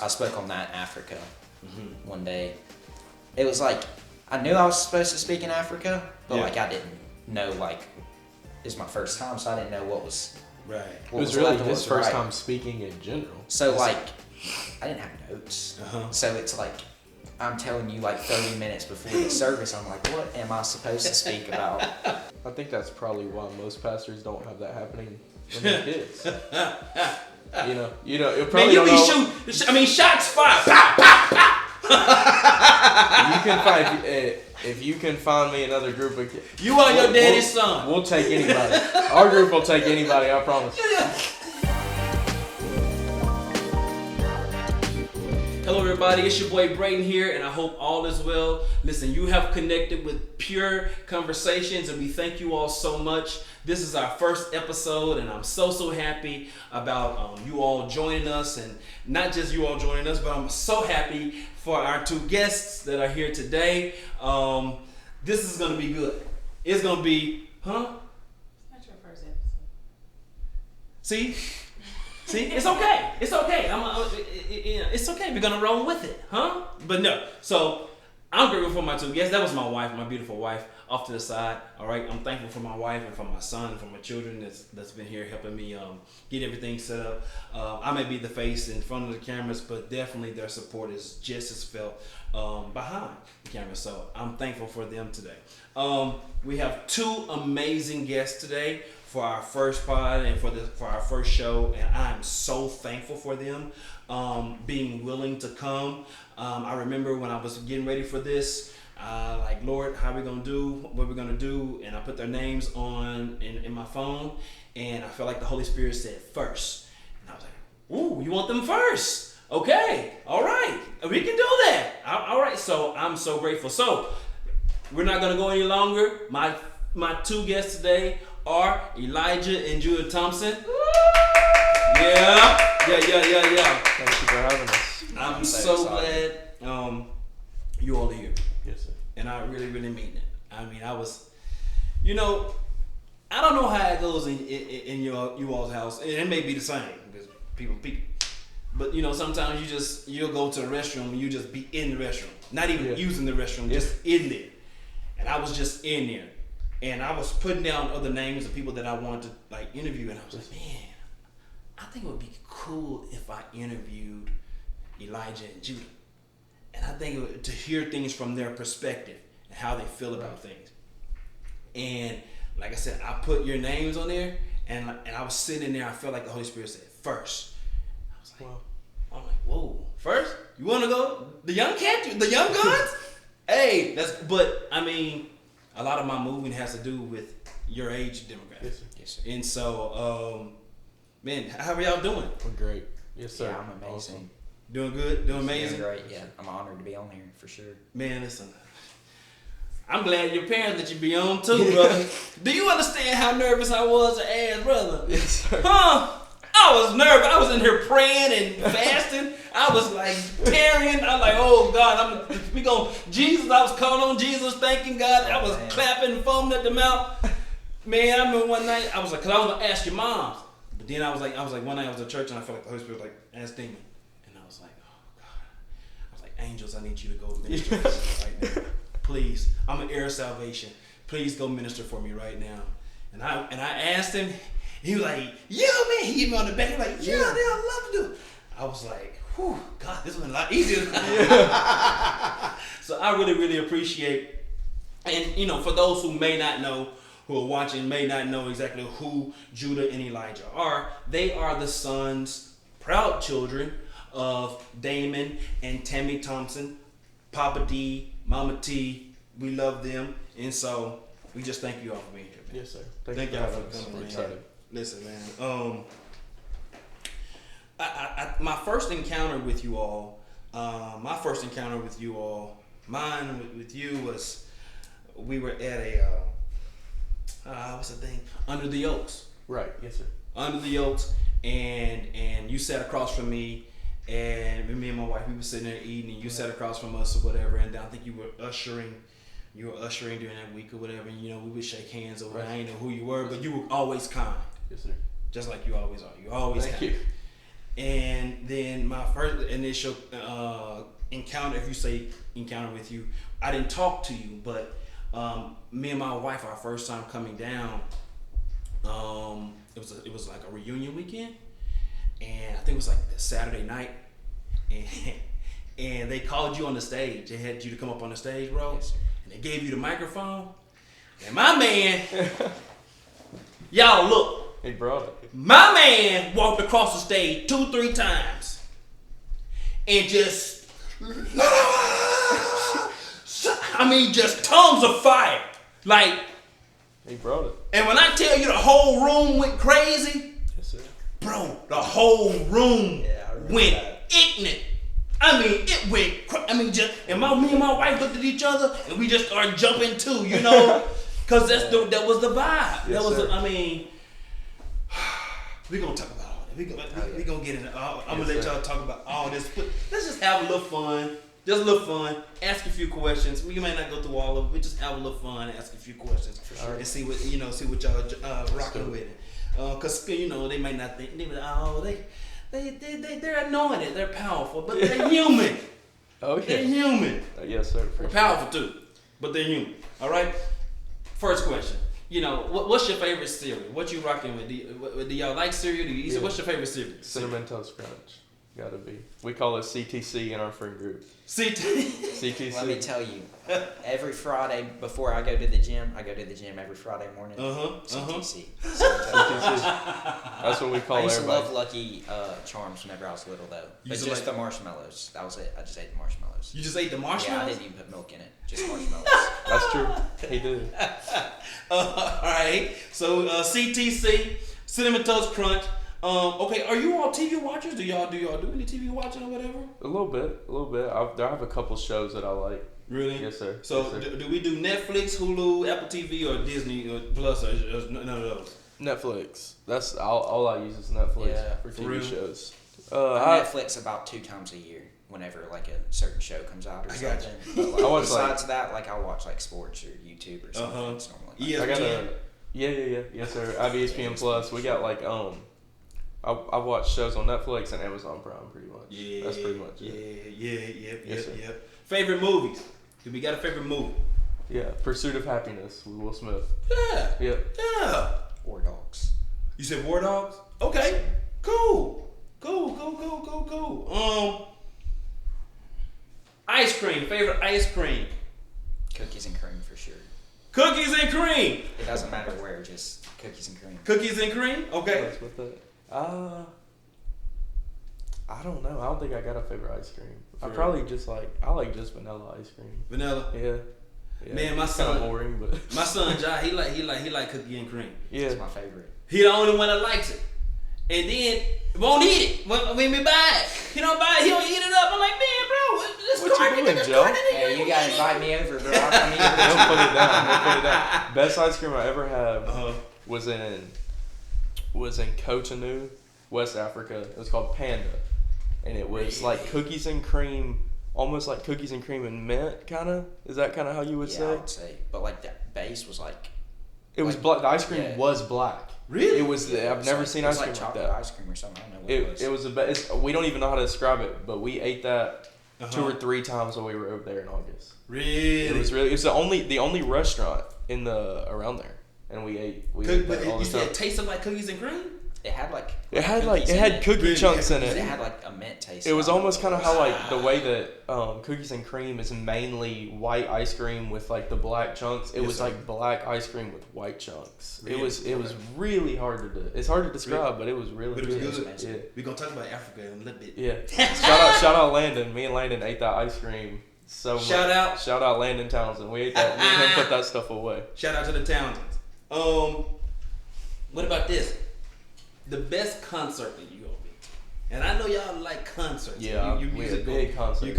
I spoke on that in Africa one day. It was like, I knew I was supposed to speak in Africa, but like I didn't know, like, it was my first time, so I didn't know what was right. It was really his first time speaking in general. So like, I didn't have notes. So it's like, I'm telling you like 30 minutes before the service, I'm like, what am I supposed to speak about? I think that's probably why most pastors don't have that happening when they're kids. You know, you probably man, you be shooting. I mean, shots fired. Pow, pow, pow. You can find if you can find me another group of kids. You are your daddy's son. We'll take anybody. Our group will take anybody. I promise. Hello everybody, it's your boy Brayden here, and I hope all is well. Listen, you have connected with Pure Conversations, and we thank you all so much. This is our first episode, and I'm so happy about you all joining us, and not just you all joining us, but I'm so happy for our two guests that are here today. This is going to be good. It's going to be, It's not your first episode. See, it's okay. It's okay. It's okay. We're gonna roll with it, huh? But no. So I'm grateful for my two guests. That was my wife, my beautiful wife, off to the side. All right. I'm thankful for my wife and for my son and for my children that's been here helping me get everything set up. I may be the face in front of the cameras, but definitely their support is just as felt behind the camera. So I'm thankful for them today. We have two amazing guests today for our first pod and for our first show, and I'm so thankful for them being willing to come. I remember when I was getting ready for this, like, Lord, how we gonna do what we're gonna do, and I put their names on in my phone, and I felt like the Holy Spirit said first, and I was like, ooh, you want them first? Okay, all right, we can do that. All right, so I'm so grateful. So we're not gonna go any longer. My two guests today are Elijah and Judah Thompson. Yeah. Thank you for having us. I'm so glad you all are here. Yes, sir. And I really mean it. I mean, I don't know how it goes in you all's house. And it may be the same because people. But sometimes you'll go to the restroom and you just be in the restroom. Not even using the restroom, just in there. And I was just in there. And I was putting down other names of people that I wanted to interview, and I was like, man, I think it would be cool if I interviewed Elijah and Judah. And I think to hear things from their perspective and how they feel about things. And like I said, I put your names on there, and I was sitting there. I felt like the Holy Spirit said first. I was like, I'm like, whoa, first? You want to go the young cat, the young guns? Hey, but I mean, a lot of my moving has to do with your age demographic. Yes, sir. And so, man, how are y'all doing? We're great. Yes, sir. Yeah, I'm amazing. Awesome. Doing good? Doing amazing? Doing great, yeah. I'm honored to be on here, for sure. Man, listen, I'm glad your parents let you be on too, brother. Do you understand how nervous I was to ask, brother? Yes, sir. Huh? I was nervous. I was in here praying and fasting. I was like tearing. I was like, oh God, Jesus. I was calling on Jesus, thanking God. I was clapping and foaming at the mouth. Man, I remember one night I was like, cause I was gonna ask your mom, but then I was like, one night I was at church and I felt like the Holy Spirit was like, ask Damon, and I was like, oh God, I was like, angels, I need you to go minister for me right now, please. I'm an heir of salvation. Please go minister for me right now. And I asked him. He was like, yeah, man. He hit me on the back. He was like, yeah, man, I'd love to do it. I was like, whew, God, this was a lot easier. So I really appreciate, and for those who may not know, who are watching, may not know exactly who Judah and Elijah are, they are the sons, proud children of Damon and Tammy Thompson, Papa D, Mama T. We love them, and so we just thank you all for being here, man. Yes, sir. Thank y'all for coming, man. Listen, man. My first encounter with you all, mine with you was, we were at a, what's the thing? Under the Oaks. Right. Yes, sir. Under the Oaks, and you sat across from me, and me and my wife, we were sitting there eating, and you sat across from us or whatever, and I think you were ushering during that week or whatever, and we would shake hands over. I didn't know who you were, but you were always kind. Yes, sir. Just like you always are. You're always Thank kind. you. And then my first initial encounter, if you say encounter with you, I didn't talk to you, but me and my wife, our first time coming down, it was like a reunion weekend, and I think it was like a Saturday night, and they called you on the stage. They had you to come up on the stage, bro, Yes, sir. and they gave you the microphone. And my man, y'all look, He brought it. my man walked across the stage 2-3 times, and just, just tongues of fire, like. He brought it. And when I tell you the whole room went crazy, Yes, sir. bro, the whole room Yeah, I remember went that. ignorant. It went, and me and my wife looked at each other, and we just started jumping too, you know, because that was the vibe. Yes, That was, sir. we're gonna talk about all that. We gonna get into all. I'm gonna Yes, let sir. y'all talk about all this. But let's just have a little fun. Just a little fun. Ask a few questions. We might not go through all of it, but just have a little fun. Ask a few questions and see what y'all rocking with it. Cause they might not think they're anointed. They're powerful, but they're human. Oh, They're yeah. human. Yes, sir. For They're sure. powerful too, but they're human. All right. First question. What's your favorite cereal? What you rocking with? Do y'all like cereal? Do you eat? Yeah. What's your favorite cereal? Cinnamon Toast Crunch. Gotta be. We call it CTC in our friend group. CTC. Let me CTC. tell you, every Friday before I go to the gym, I go to the gym every Friday morning. CTC. CTC. That's what we call I used to everybody. love Lucky Charms whenever I was little, though. You But used to just like- the marshmallows. That was it. I just ate the marshmallows. You just ate the Yeah, I marshmallows? didn't even put milk in it. Just marshmallows. That's true. He did. All right. So CTC, Cinnamon Toast Crunch. Okay, are you all TV watchers? Do y'all do any TV watching or whatever? A little bit. I have a couple shows that I like. Really? Yes, sir. So Yes, sir. do we do Netflix, Hulu, Apple TV, or Disney or Plus, or none of those? Netflix. That's all I use is Netflix Yeah, for for TV real? shows. On Netflix about 2 times a year, whenever like a certain show comes out or I got something. you. But, like, I watch, besides that, like I'll watch like sports or YouTube or something. Uh-huh. It's normally Yeah. I got ESPN. yes, sir. I have ESPN Plus. We got like I watch shows on Netflix and Amazon Prime pretty much. Yeah. That's pretty much it. Yes, sir. Yeah. Favorite movies? Do we got a favorite movie? Yeah, Pursuit of Happiness with Will Smith. Yeah. Yep. Yeah. War Dogs. You said War Dogs? Okay. Cool. Ice cream. Favorite ice cream? Cookies and cream for sure. Cookies and cream. It doesn't matter where, just cookies and cream. Cookies and cream? Okay. What's with that? I don't know. I don't think I got a favorite ice cream. I For probably I like just vanilla ice cream. Vanilla. Yeah. Man, my It's kinda son- boring, but My son Jai, he like cookie and cream. yeah. It's my favorite. He the only one that likes it. And then won't eat it when we buy it. He don't buy it, he don't eat it up. I'm like, man, bro, this What you carton, doing, this Joe? carton, Hey, you gotta invite me over, bro. I'll come eat Don't it. put it down. Don't put it down. Best ice cream I ever had Uh-huh. was in Cotonou, West Africa. It was called Panda, and it was like cookies and cream, almost like cookies and cream and mint, kind of. Is that kind of how you would Yeah, I say? would say. But like the base was like. It was like- black. The ice cream yeah. was black. Really? It was. Yeah, it I've was never like- seen it was ice like cream like chocolate that. ice cream or something. I don't know what It was the best. We don't even know how to describe it, but we ate that Uh-huh. 2 or 3 times while we were over there in August. Really? It was really. It's the only restaurant in the around there, and we ate But that all you the said time. it tasted like cookies and cream? It had like. It had cookies in cookie Really? chunks in It it. had like a mint taste. It was I don't know almost what kind of it how was. like the way that cookies and cream is mainly white ice cream with like the black chunks. It Yes, was sir. like black ice cream with white chunks. Really? It was really hard to do. It's hard to describe, but it was really But it was good. good. Yeah. We're going to talk about Africa in a little bit. Yeah. shout out Landon. Me and Landon ate that ice cream so much. Shout out. Shout out Landon Townsend. We ate that. Me and him put that stuff away. Shout out to the Townsends. What about this? The best concert that you gonna be? And I know y'all like concerts. Yeah, you we a musical, big concert. You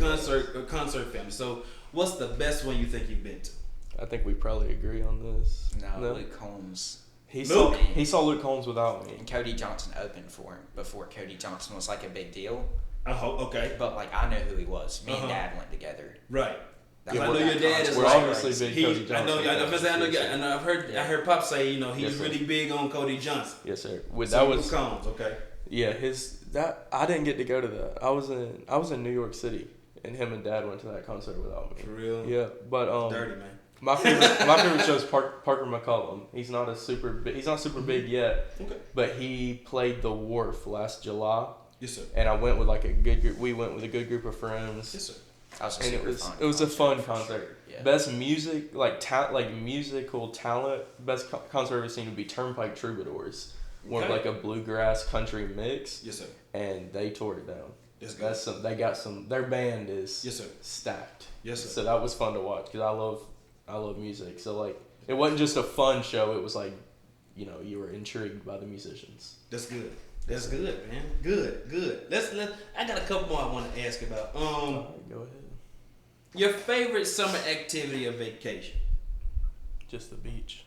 concert family. So what's the best one you think you've been to? I think we probably agree on this. No, Luke Holmes He Luke? saw Luke Holmes without me. and Cody Johnson opened for him before Cody Johnson was like a big deal. Okay. But like I know who he was. Me Uh-huh. and Dad went together. Right. That I was know that your dad concert. is We're like- obviously big Cody Johnson. I know. And I've heard. I heard Pop say, he's Yes, sir. really big on Cody Johnson. Yes, sir. So That was Luke Combs, okay. yeah. that I didn't get to go to that. I was in New York City, and him and Dad went to that concert without me. For real? Yeah, but Dirty, man. my favorite show is Parker McCollum. He's not super big yet, Okay. but he played The Wharf last July. Yes, sir. And I went with like a good group. We went with a good group of friends. Yes, sir. And it was a fun concert. Sure. Yeah. Best music, like musical talent. Best concert I've ever seen would be Turnpike Troubadours. More Okay. like a bluegrass country mix. Yes, sir. And they tore it down. That's good. They got some. Their band is Yes, sir. stacked. Yes, sir. So that was fun to watch because I love music. So like it wasn't just a fun show. It was like, you were intrigued by the musicians. That's good. That's good, man. Good. I got a couple more I want to ask about. Go ahead. Your favorite summer activity or vacation? Just the beach.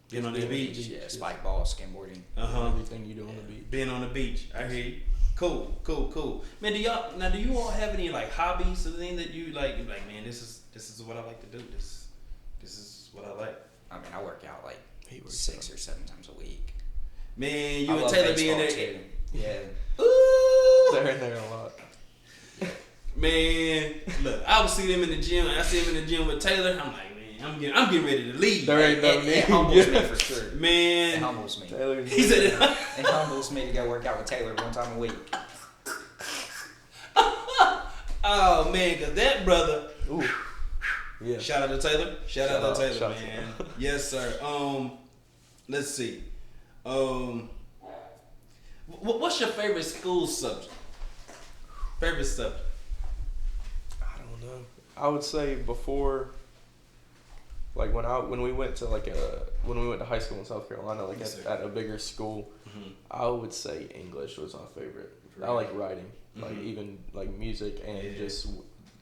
Being on the beach. Yeah, spike ball, skateboarding. Everything you do on the beach. Being on the beach. I hear you. Cool. Man, do you all have any like hobbies or things that you like? You're like, man, this is what I like to do. This is what I like. I mean, I work out like He works 6 or 7 times a week. Man, you I and love Taylor being baseball, there. too. Yeah. Ooh. They're in there a lot. Man, look, I would see them in the gym. I see them in the gym with Taylor. I'm like, man, I'm getting ready to leave. There ain't no It need. humbles me for sure. It Man, humbles me. Taylor's he said it. It humbles me to go work out with Taylor 1 time a week. Oh man, cause that brother. Ooh. Yeah. Shout out to Taylor. Shout out to Taylor, shout man. out. Yes, sir. Let's see. What's your favorite school subject? Favorite subject? I don't know. I would say before, like when we went to high school in South Carolina, like Yes, at a bigger school, I would say English was my favorite. I like writing, like even like music and just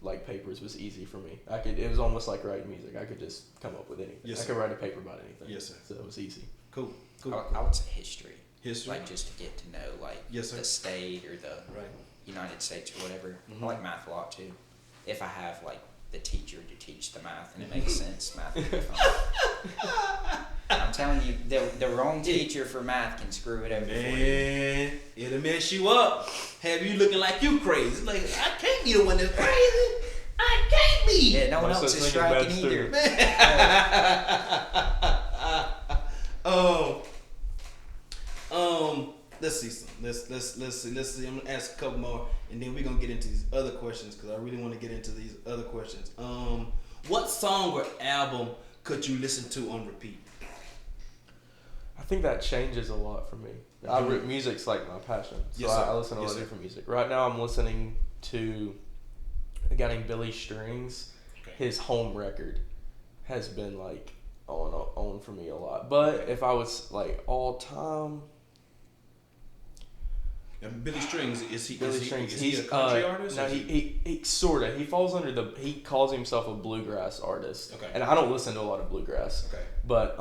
like papers was easy for me. It was almost like writing music. I could just come up with anything. Yes, I could write a paper about anything. Yes, sir. So it was easy. Cool. I would say history. History. Like just to get to know like Yes, sir. the state or the Right. United States or whatever. I like math a lot too. If I have like the teacher to teach the math and it makes sense, math would be fun. I'm telling you, the wrong teacher for math can screw it over for you. Man, it'll mess you up. Have you looking like you crazy? Like, I can't be the one that's crazy. I can't be. Yeah, no one No else such is thing as striking bad either. Let's see some. Let's see. I'm gonna ask a couple more, and then we're gonna get into these other questions because I really want to get into these other questions. What song or album could you listen to on repeat? I think that changes a lot for me. Music's like my passion, so Yes, sir. I listen to a lot of different music. Right now, I'm listening to a guy named Billy Strings. Okay. His home record has been like on for me a lot. But if I was like all time, And Billy Strings is he? Billy is he, Strings, is he he's a country artist? No, or is he sorta. He falls under he calls himself a bluegrass artist. Okay. And I don't listen to a lot of bluegrass. Okay. But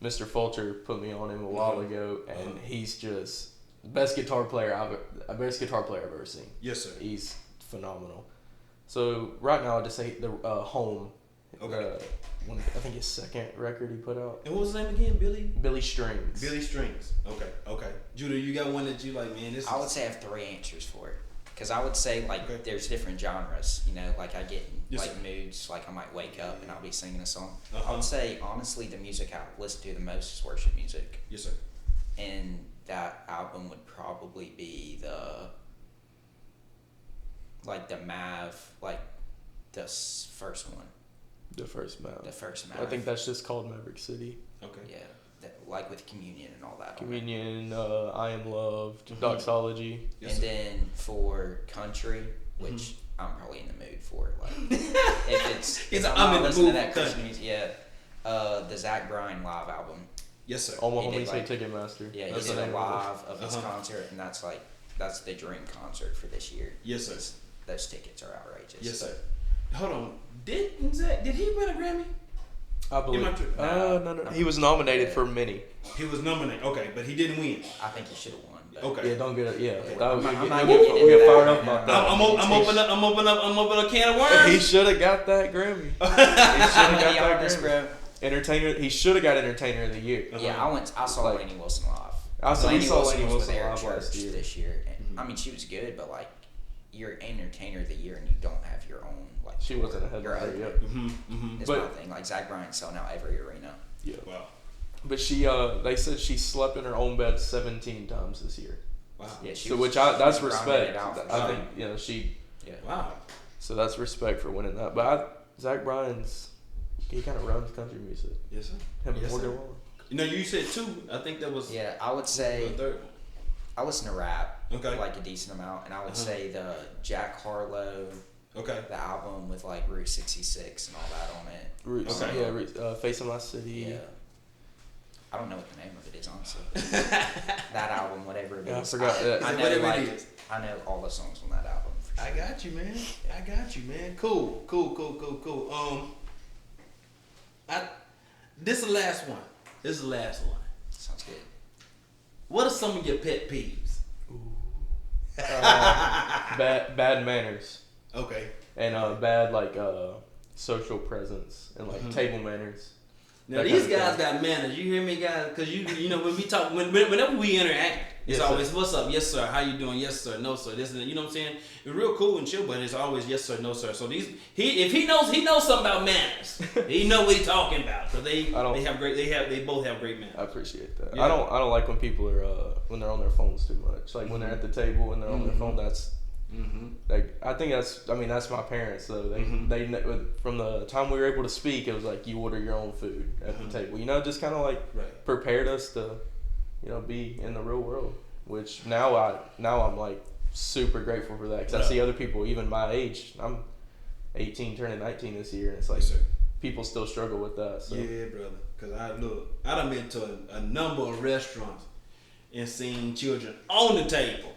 Mr. Fulcher put me on him a while ago, and he's just the best guitar player I've ever seen. Yes, sir. He's phenomenal. So right now, I just say the Home. Okay. I think his second record he put out. And what was his name again? Billy Strings. Billy Strings. Okay. Judah, you got one that you like, man? I would say I have 3 answers for it. Because I would say, like, Okay. there's different genres, like I get, Yes, like, sir. moods, like I might wake up and I'll be singing a song. Uh-huh. I would say, honestly, the music I listen to the most is worship music. Yes, sir. And that album would probably be the Mav, like, first one. The first Mav. The first Mav. I think that's just called Maverick City. Okay. Yeah, like with Communion and all that. Communion, I Am Loved, Doxology. Yes, And sir. then for country, which I'm probably in the mood for, like if I'm I'm not in the listening mood to that for Christian music, the Zach Bryan live album. Yes, sir. All my He did, homies say like- Ticketmaster. Yeah, he That's did the a name of it. live of his concert, and that's the dream concert for this year. Yes, sir. Those tickets are outrageous. Yes, sir. Hold on. Did he win a Grammy? I believe. Am I true? No. He was nominated for many. He was nominated. Okay, but he didn't win. I think he should have won. But Okay. Yeah, don't get it. Yeah, Okay. that was, I'm we not get, getting we into get that fired right up now. about that. I'm opening a can of worms. He should have got that Grammy. He should I'm have gonna got be that honest, Grammy. bro. Entertainer. He should have got Entertainer of the Year. Yeah, I saw Like- Lainey Wilson live. We saw Lainey was Wilson with Eric live last Church year. this year, I mean, she was good, but like, you're entertainer of the year and you don't have your own like. She wasn't ahead your of her own. yet. It's my thing. Like Zach Bryan's selling out every arena. Yeah. Wow. But she, they said she slept in her own bed 17 times this year. Wow. Yeah, she So was, that's she was respect. grinding it out for I sure. think she. Yeah. Wow. So that's respect for winning that. But Zach Bryan's, he kind of runs country music. Yes, sir. Him and Yes, Morgan sir. Wallen. You know, you said 2. I think that was Yeah, I would say the third one. I listen to rap Okay. like a decent amount, and I would say the Jack Harlow, Okay. the album with like Route 66 and all that on it. Roots. Okay. Yeah, Face of My City. Yeah. I don't know what the name of it is, honestly. That album, whatever it is. Yeah, I forgot that. I know, Whatever like, it is. I know all the songs on that album. For sure. I got you, man. I got you, man. Cool. This is the last one. Sounds good. What are some of your pet peeves? Bad manners Okay. and bad social presence and like table manners. Now That these kind of guys thing. got manners. You hear me, guys? Because you know when we talk, whenever we interact, it's Yes, always sir. what's up, yes sir, how you doing, yes sir, no sir, this and that. You know what I'm saying? It's real cool and chill, but it's always yes sir, no sir. So if he knows something about manners. He know what he's talking about because they both have great manners. I appreciate that. Yeah. I don't like when people are when they're on their phones too much. Like when they're at the table and they're on their phone. That's like I think that's my parents though. They from the time we were able to speak, it was like you order your own food at the table. You know, just kind of like prepared us to be in the real world. Which now I'm like super grateful for that because I see other people even my age. I'm 18 turning 19 this year, and it's like people still struggle with that. So. Yeah, brother. Because I done been to a number of restaurants and seen children on the table.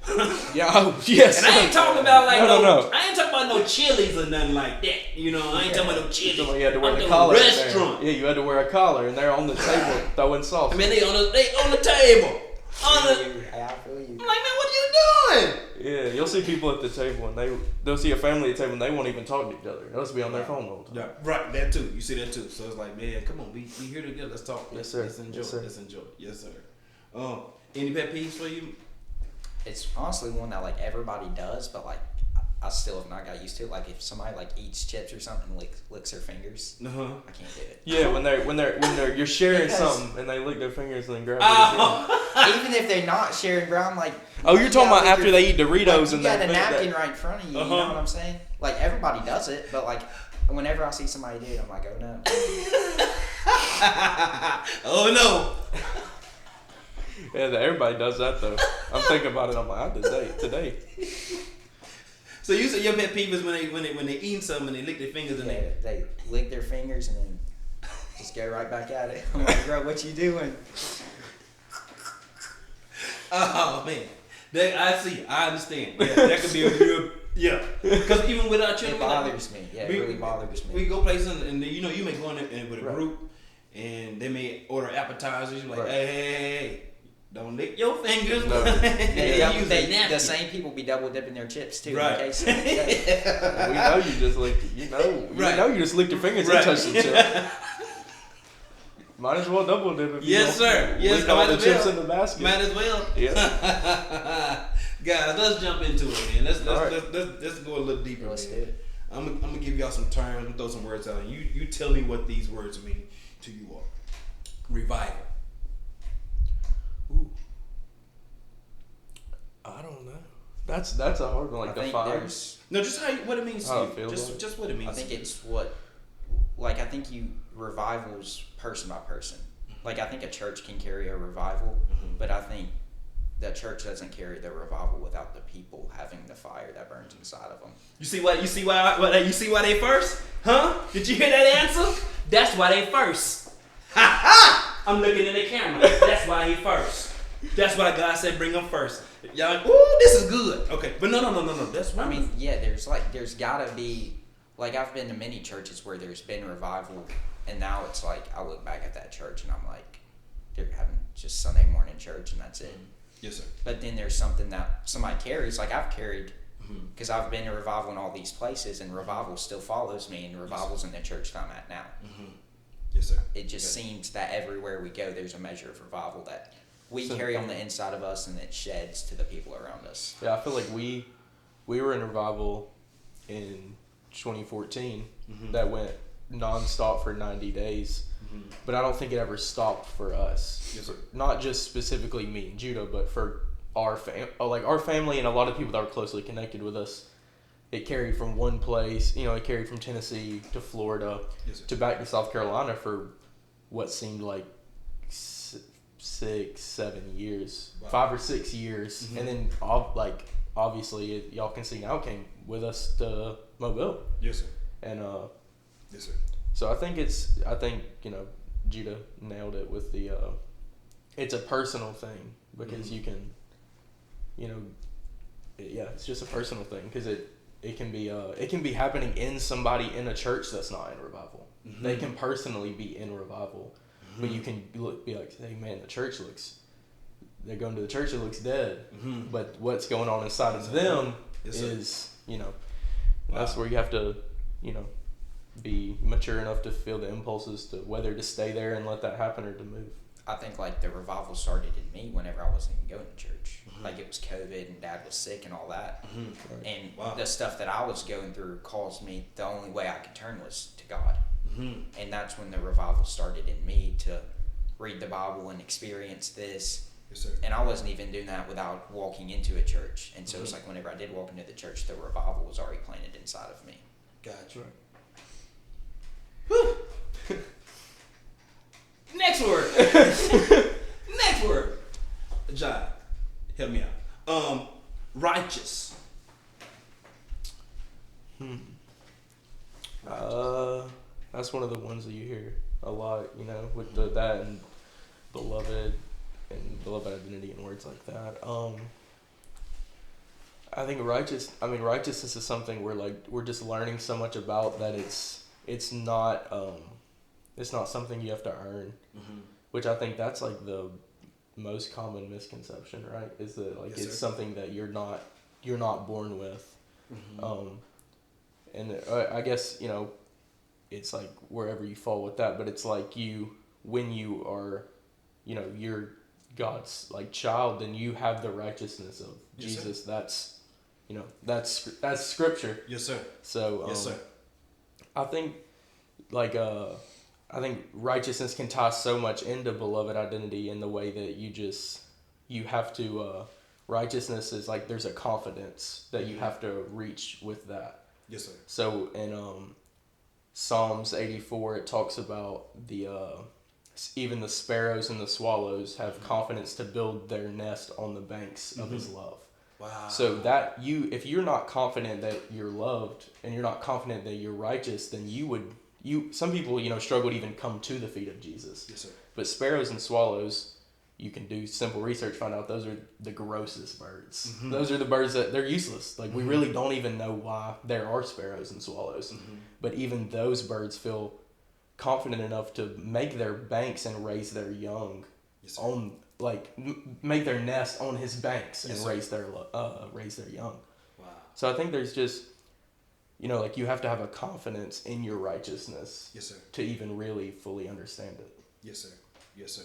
Yeah, yes. And I ain't talking about like no. I ain't talking about no Chili's or nothing like that. You know, I ain't talking about no Chili's. So you had to wear I'm the talking collar. restaurant. Yeah, you had to wear a collar, and they're on the table throwing sauce. I mean, they on the table. I'm like, man, what are you doing? Yeah, you'll see people at the table, and they'll see a family at the table, and they won't even talk to each other. They'll just be on their phone all the time. Yeah, right. That too. You see that too. So it's like, man, come on, we here together. Let's talk. Yes, sir. Let's enjoy. Yes, sir. Let's enjoy. Yes, sir. Any pet peeves for you? It's honestly one that like everybody does, but like I still have not got used to it. Like if somebody like eats chips or something, and licks their fingers, I can't do it. Yeah, when you're sharing Because- something, and they lick their fingers and then grab it. Even if they're not sharing, bro, I'm like. Oh, you're talking about lick after your- they eat Doritos like, you and got they a napkin right in front of you. You know Uh-huh. what I'm saying? Like everybody does it, but like whenever I see somebody do it, I'm like, oh no. Oh no. Yeah, everybody does that though. I'm thinking about it. I'm like, I did that today. So you said your pet peeve is when they eat something and they lick their fingers and They lick their fingers and then just go right back at it. I'm like, bro, what you doing? oh man, I see. I understand. Yeah, that could be a real Because even with our children, It bothers me. Yeah, it really bothers me. We go places and you may go in there with a group and they may order appetizers. You're like, hey, don't lick your fingers. No. The same people be double dipping their chips too. Right. In case We know you just licked. You know you just licked your fingers and touched the chip. Might as well double dip if you Yes, don't sir. Yes, lick all might the as chips well. in the basket. Might as well. Yeah. Guys, let's jump into it, man. Let's Alright. go a little deeper. Let's man. do it. I'm gonna give y'all some terms. I'm gonna throw some words out, and you tell me what these words mean to you all. Revival. Ooh. I don't know. That's a hard one. Like I think define. there's. No, just what it means How to it you. feels like. Just what it means. I think to you. it's what. Like I think revivals person by person. Like I think a church can carry a revival, but I think the church doesn't carry the revival without the people having the fire that burns inside of them. You see why they first? Huh? Did you hear that answer? That's why they first. Ha ha! I'm looking in the camera. That's why he first. That's why God said bring him first. Y'all, ooh, this is good. Okay, but no. That's why. I mean, yeah, there's gotta be, like I've been to many churches where there's been revival, and now it's like I look back at that church and I'm like, they're having just Sunday morning church and that's it. Yes, sir. But then there's something that somebody carries, like I've carried, because I've been to revival in all these places, and revival still follows me, and revival's in the church that I'm at now. Yes, sir. It just seems that everywhere we go, there's a measure of revival that we carry on the inside of us, and it sheds to the people around us. Yeah, I feel like we were in revival in 2014 that went nonstop for 90 days, but I don't think it ever stopped for us. Yes, sir. Not just specifically me and Judah, but for our our family and a lot of people that were closely connected with us. It carried from one place, it carried from Tennessee to Florida to back to South Carolina for what seemed like 6-7 years, 5 or 6 years, and then obviously y'all can see now came with us to Mobile. Yes, sir. And yes, sir. so I think Judah nailed it with the it's a personal thing because you can it's just a personal thing because it can be happening in somebody in a church that's not in revival. They can personally be in revival, but you can be like, hey man, they're going to the church, it looks dead, but what's going on inside of them is that's where you have to be mature enough to feel the impulses to whether to stay there and let that happen or to move. I think like the revival started in me whenever I wasn't even going to church. Like it was COVID and Dad was sick and all that. And the stuff that I was going through caused me, the only way I could turn was to God. And that's when the revival started in me to read the Bible and experience this. Yes, sir. And I wasn't even doing that without walking into a church. And so it's like whenever I did walk into the church, the revival was already planted inside of me. Gotcha. Whew. Next word. Next word. John, help me out. Righteous. That's one of the ones that you hear a lot, with that and beloved identity and words like that. I think righteousness is something we're just learning so much about that it's not something you have to earn, which I think that's like the most common misconception, right? Is that it's something that you're not born with, and I guess it's like wherever you fall with that, but it's like when you are, you're God's child, then you have the righteousness of Jesus. That's that's scripture. Yes, sir. So yes, sir. I think righteousness can tie so much into beloved identity in the way that you have to, righteousness is like there's a confidence that you have to reach with that. Yes, sir. So in Psalms 84, it talks about even the sparrows and the swallows have confidence to build their nest on the banks of his love. Wow. So that if you're not confident that you're loved and you're not confident that you're righteous, then some people, struggle to even come to the feet of Jesus. Yes, sir. But sparrows and swallows, you can do simple research, find out those are the grossest birds. Those are the birds that they're useless. Like we really don't even know why there are sparrows and swallows. But even those birds feel confident enough to make their banks and raise their young on make their nest on his banks and raise their young. Wow. So I think there's just you have to have a confidence in your righteousness. Yes, sir. To even really fully understand it. Yes, sir. Yes, sir.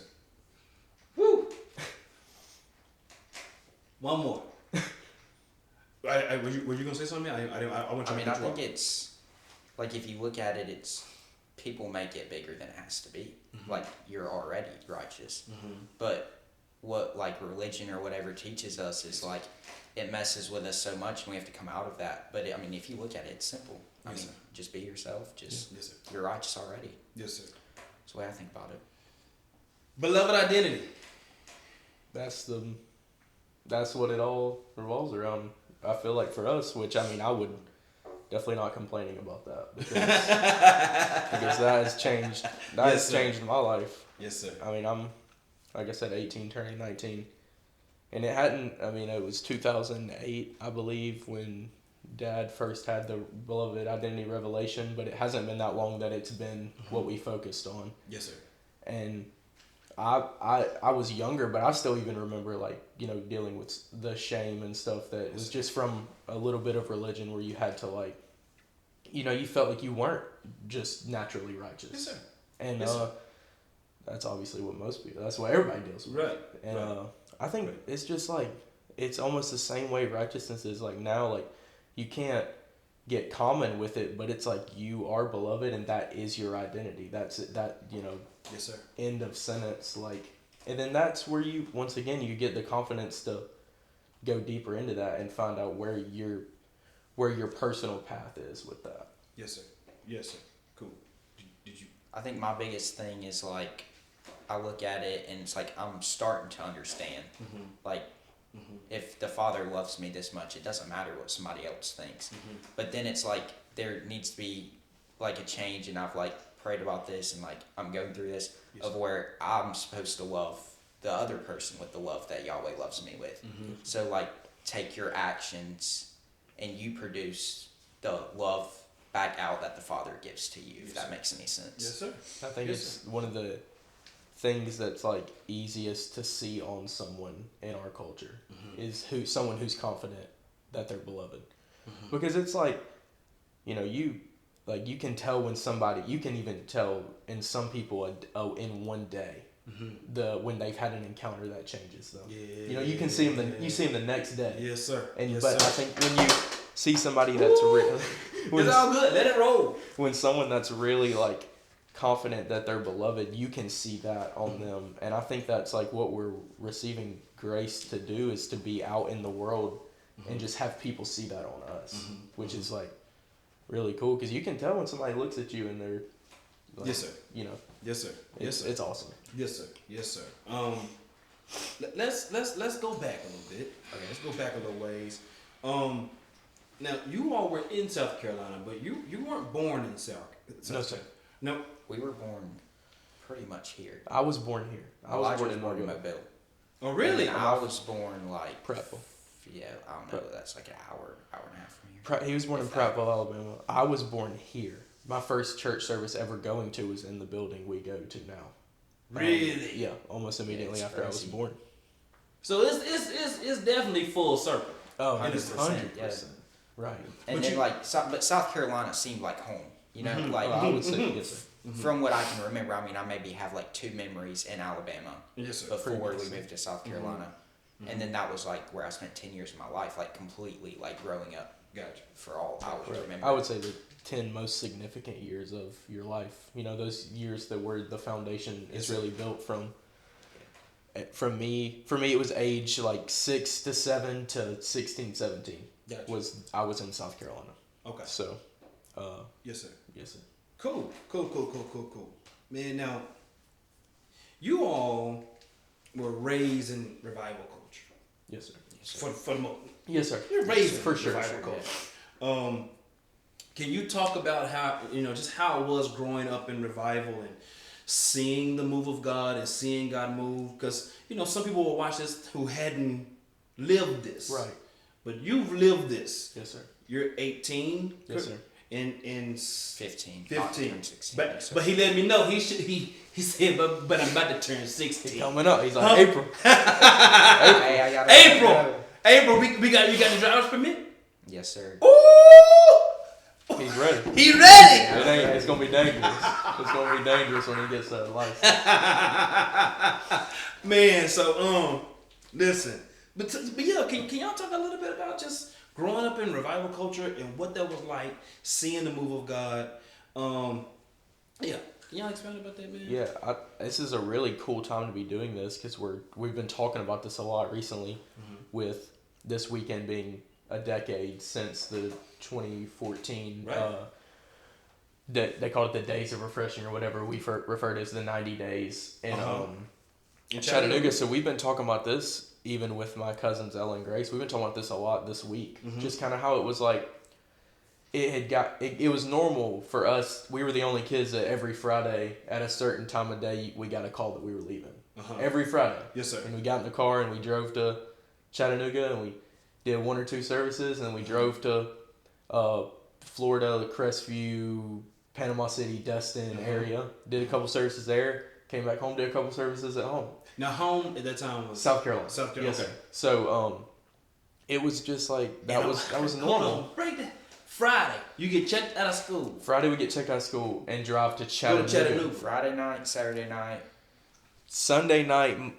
Woo! One more. Were you gonna say something? I think it's like if you look at it, it's people make it bigger than it has to be. Like you're already righteous, but what religion or whatever teaches us is it messes with us so much, and we have to come out of that. But if you look at it, it's simple. Just be yourself. You're righteous already. Yes, sir. That's the way I think about it. Beloved identity. That's what it all revolves around. I feel like for us, which I would definitely not complaining about that because that has changed. That has changed my life. Yes, sir. I'm, like I said, 18, turning 19, and it hadn't. It was 2008, I believe, when Dad first had the beloved identity revelation, but it hasn't been that long that it's been what we focused on. Yes, sir. And I was younger, but I still even remember dealing with the shame and stuff that was just from a little bit of religion where you had to you felt like you weren't just naturally righteous. Yes, sir. And yes, sir. that's obviously what most people. That's what everybody deals with. Right. And right. I think Right. it's just like it's almost the same way righteousness is. Like now, like you can't get common with it, but it's like you are beloved, and that is your identity. That's it. That Yes, sir. end of sentence. Like, and then that's where you once again you get the confidence to go deeper into that and find out where your personal path is with that. Yes, sir. Yes, sir. Cool. Did you? I think my biggest thing is like, I look at it and it's like I'm starting to understand. Mm-hmm. Like, Mm-hmm. if the Father loves me this much, it doesn't matter what somebody else thinks. Mm-hmm. But then it's like there needs to be like a change, and I've like prayed about this, and like I'm going through this Yes. of where I'm supposed to love the other person with the love that Yahweh loves me with. Mm-hmm. So like take your actions and you produce the love back out that the Father gives to you, if Yes, that sir. makes any sense. Yes, sir. I think Yes, it's one of the things that's like easiest to see on someone in our culture Mm-hmm. is someone who's confident that they're beloved, Mm-hmm. because it's like you can tell when somebody, you can even tell in some people in one day Mm-hmm. when they've had an encounter that changes them. Yeah. You can see them the next day. Yes, sir. And yes, but sir. I think when you see somebody that's real, It's all good. Let it roll. when someone that's really like confident that they're beloved, you can see that on them. And I think that's like what we're receiving grace to do, is to be out in the world and just have people see that on us, which is like really cool, because you can tell when somebody looks at you and they're like, Yes, sir. Yes, sir. Yes, sir. It's awesome. Yes, sir. Yes, sir. Let's go back a little bit. Okay, let's go back a little ways. Now you all were in South Carolina, but you weren't born in South. No, sir. No. We were born pretty much here. I was born here. I was born in Mobile. Mobile. Oh, really? And I was born like Prattville. Yeah, I don't know. That's like an hour and a half from here. He was born in Prattville, Alabama. I was born here. My first church service ever going to was in the building we go to now. Really? Yeah, almost immediately it's after I was crazy. born. So it's definitely full circle. Oh, 100%, 100%. Right. And then but South Carolina seemed like home. You know, like I would say yes, sir. from what I can remember. I mean, I maybe have like 2 memories in Alabama Yes, sir. before we Previously. moved to South Carolina, and then that was like where I spent 10 years of my life, like completely like growing up. Gotcha. For all I would remember. I would say the 10 most significant years of your life. Those years that where the foundation is really built from. For me, it was age like 6 to 7 to 16, 17. Gotcha. I was in South Carolina. Okay. So, Yes, sir. yes, sir. Cool. Man, now, you all were raised in revival culture. Yes, sir. For the most. Yes, sir. You're raised in for sure. revival culture. Can you talk about how, just how it was growing up in revival and seeing the move of God and seeing God move? Because, some people will watch this who hadn't lived this. Right. But you've lived this. Yes, sir. You're 18. Yes, sir. In 15. 15. Not turned 16. But he let me know he said, but I'm about to turn 16. Coming up. He's like, April. Hey, I got April, you got the driver's permit? Yes, sir. Ooh! He's ready. He ready! It's going to be dangerous. It's going to be dangerous when he gets that license. Man, so, listen. But yeah, can y'all talk a little bit about just growing up in revival culture and what that was like, seeing the move of God? Yeah. Can y'all expand about that, man? Yeah, this is a really cool time to be doing this, because we've been talking about this a lot recently, with this weekend being a decade since the 2014. Right. They call it the Days of Refreshing, or whatever we refer to as the 90 days in In Chattanooga. So we've been talking about this even with my cousins Ella and Grace. We've been talking about this a lot this week. Just kind of how it was like. It was normal for us. We were the only kids that every Friday at a certain time of day we got a call that we were leaving. Every Friday. Yes, sir. And we got in the car and we drove to Chattanooga and we did 1 or 2 services, and we drove to Florida, Crestview, Panama City, Destin area. Did a couple services there. Came back home, did a couple services at home. Now, home at that time was South Carolina. South Carolina. Yes, Okay. sir. So it was just like that was Hold normal. on, break that. Friday, you get checked out of school. Friday we get checked out of school and drive to Go Chattanooga. to Chattanooga. Friday night, Saturday night, Sunday night, normally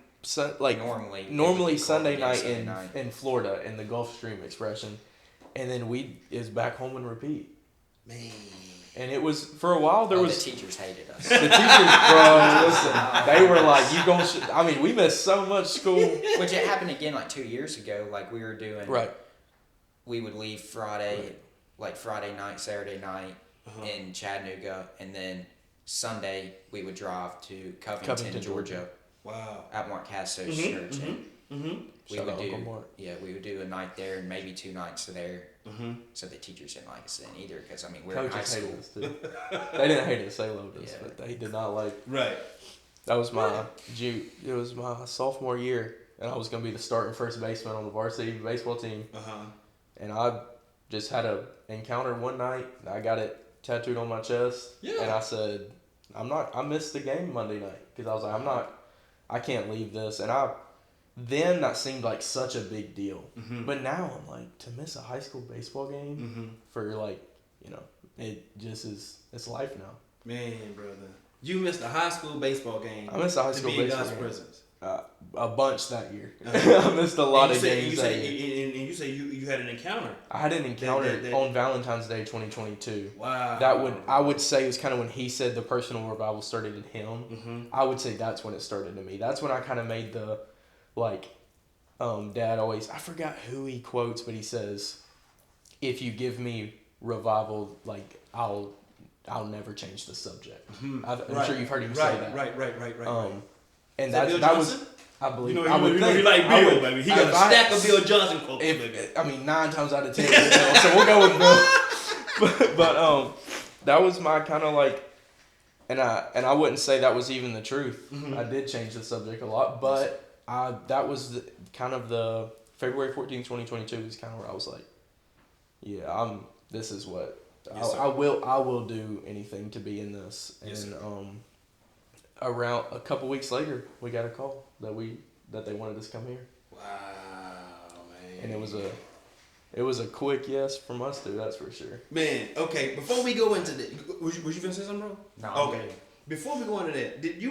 it Sunday would be called, night Sunday in night. in Florida in the Gulf Stream expression, and then is back home and repeat. Man. And it was for a while there was the teachers hated us. the teachers, bro. Listen, they were like, "You going?" I mean, we missed so much school. Which it happened again like 2 years ago. Like we were doing. Right. We would leave Friday, like Friday night, Saturday night in Chattanooga, and then Sunday we would drive to Covington, Georgia. Wow. At Mark Casso's church. And we Shout would out do Uncle Mark. we would do a night there and maybe 2 nights there. So the teachers didn't like us then either because I mean we're in high Coaches school. hated us too. They didn't hate us; they loved us, Yeah. but they did not like. Right. That was my It was my sophomore year, and I was gonna be the starting first baseman on the varsity baseball team. And I just had a encounter one night. And I got it tattooed on my chest, and I said, I missed the game Monday night because I was like, I can't leave this, and then that seemed like such a big deal. But now I'm like, to miss a high school baseball game for like, it just is, it's life now. Man, brother. You missed a high school baseball game. I missed a high school to be in baseball God's game. presence. A bunch that year. I missed a lot of games that year. And you say you had an encounter. I had an encounter on Valentine's Day 2022. Wow. I would say it was kind of when he said the personal revival started in him. I would say that's when it started to me. That's when I kind of made the, Dad always, I forgot who he quotes, but he says, if you give me revival, I'll never change the subject. I'm sure you've heard him say that. Right. And Bill that was, Johnson? I believe. You know, I would you think, like I Bill, would- baby. He got a if I- stack of Bill Johnson quotes, baby. 9 times out of 10 it's Bill, so we'll go with Bill. but that was my kind of and I wouldn't say that was even the truth. I did change the subject a lot, but that was the February 14th, 2022 is kind of where I was like, yeah, this is what I will do anything to be in this. And around a couple weeks later, we got a call that they wanted us to come here. Wow, man. And it was a quick yes from us too, that's for sure. Man, okay, before we go into that, was you finna say something, bro? No. Okay. Before we go into that, did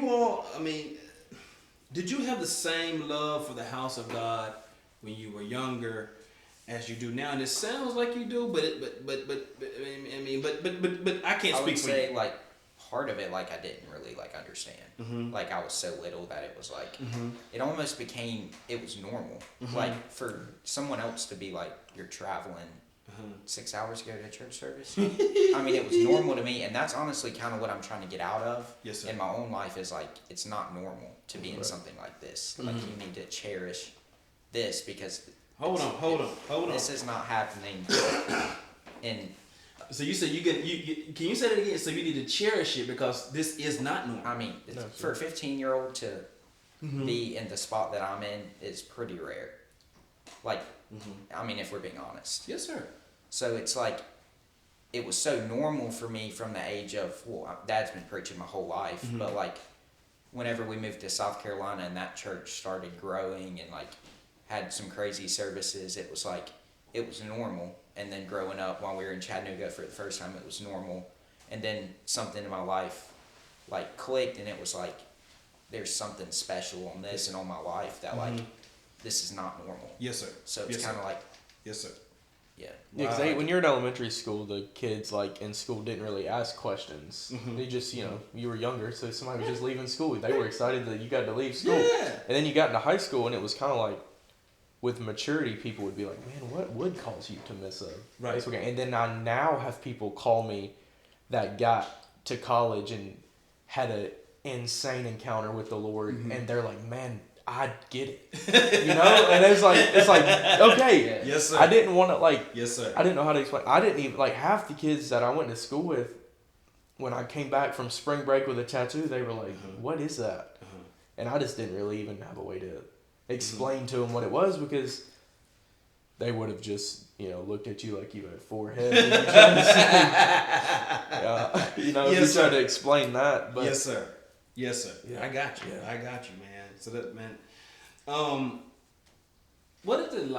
you have the same love for the house of God when you were younger as you do now? And it sounds like you do, but I can't I speak would for say you. part of it I didn't really understand. I was so little that it was it almost became, it was normal. For someone else to be you're traveling 6 hours to go to a church service. I mean, it was normal to me, and that's honestly kind of what I'm trying to get out of in my own life is it's not normal to be in something like this. You need to cherish this because Hold on. this is not happening in. So you said can you say that again? So you need to cherish it because this is not normal. I mean, for a 15-year-old to be in the spot that I'm in is pretty rare. I mean, if we're being honest. Yes, sir. So it's it was so normal for me from the age of, Dad's been preaching my whole life, but whenever we moved to South Carolina and that church started growing and had some crazy services, it was it was normal. And then growing up while we were in Chattanooga for the first time, it was normal. And then something in my life clicked, and it was there's something special on this and on my life that this is not normal. Yes, sir. So it's kind of yes, sir. Yeah. Yeah, because when you're in elementary school, the kids in school didn't really ask questions. They just, you were younger, so somebody was just leaving school. They were excited that you got to leave school. Yeah. And then you got into high school, and it was kind of with maturity, people would be like, man, what would cause you to miss a baseball game? And then I now have people call me that got to college and had an insane encounter with the Lord, and they're like, man, I get it. And it's okay. Yes, sir. I didn't want to Yes, sir. I didn't know how to explain. I didn't even half the kids that I went to school with, when I came back from spring break with a tattoo, they were like, what is that? And I just didn't really even have a way to explain to them what it was because they would have just, looked at you like you had 4 heads. And you tried to explain that. But yes, sir. Yes, sir. Yeah. I got you. Yeah. I got you, man. So that, man. What is it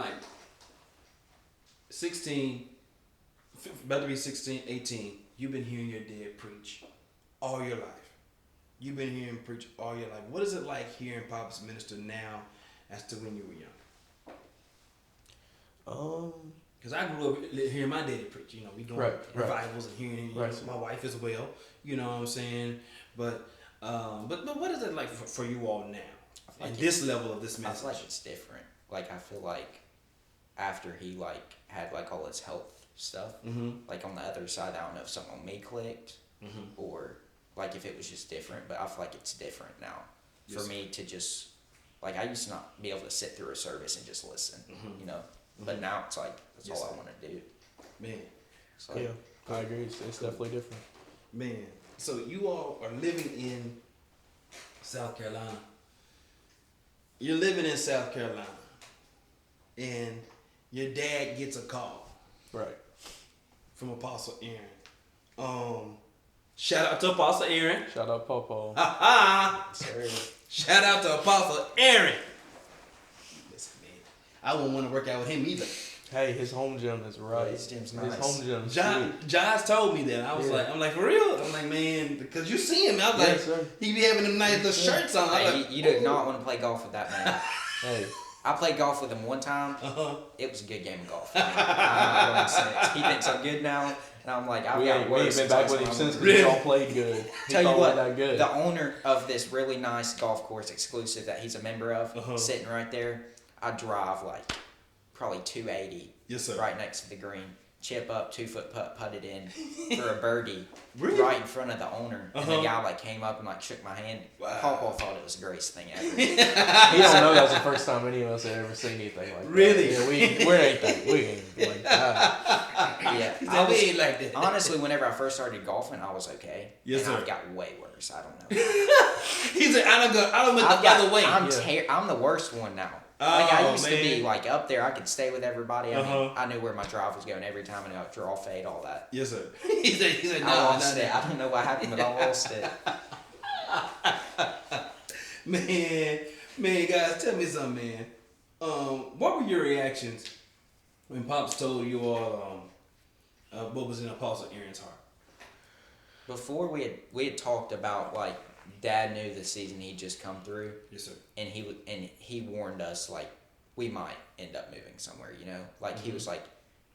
16, about to be 16, 18, you've been hearing your dad preach all your life. You've been hearing preach all your life. What is it like hearing Pops minister now as to when you were young? Because I grew up hearing my daddy preach. You know, we doing revivals and hearing my wife as well. You know what I'm saying? But what is it like for you all now? Like this level of this message? I feel like it's different. Like, I feel like after he, like, had, like, all his health stuff, like, on the other side, I don't know if something on me clicked or, like, if it was just different, but I feel like it's different now. For me to just, like, I used to not be able to sit through a service and just listen, you know? But now it's like, that's all I want to do. Man. So, yeah, I agree. It's definitely different. Man. So you all are living in South Carolina. You're living in South Carolina. And your dad gets a call. Right. From Apostle Aaron. Shout out to Apostle Aaron. Shout out Pawpaw. sorry. Shout out to Apostle Aaron. Listen, man, I wouldn't want to work out with him either. Hey, his home gym is right. His gym's nice. His home gym. Josh told me that. I was like, I'm like, for real? I'm like, man, because you see him. I was like, sir. he be having them nice little shirts on. Hey, Like, you do not want to play golf with that man. Hey. I played golf with him one time. It was a good game of golf. I'm not going to say it. He thinks I'm good now. And I'm like, I've got worse. We ain't been back with him since because really? we all played good. Tell you what, that good. the owner of this really nice golf course exclusive that he's a member of, sitting right there, I drive like probably 280 yes, sir. Right next to the green. Chip up, 2-foot putt, putted in for a birdie Really? right in front of the owner. And the guy like came up and like shook my hand. Wow. Pawpaw thought it was the greatest thing ever. He don't know that's the first time any of us had ever seen anything like really? that. Yeah, we ain't like that. Yeah, We ain't like that. Honestly, whenever I first started golfing, I was okay. Yes, and sir. I've got way worse. I don't know. He said, I don't went the other way. I'm the worst one now. Oh, like I used to man. be like up there. I could stay with everybody. I mean, I knew where my drive was going every time. I knew draw, fade, all that. Yes, sir. He said, no, I lost it. I don't know what happened, but I lost it. Man, guys, tell me something, man. What were your reactions when Pops told you all what was in Apostle Aaron's heart? Before we had talked about like Dad knew the season he'd just come through. Yes, sir. And he warned us like we might end up moving somewhere. You know, like he was like,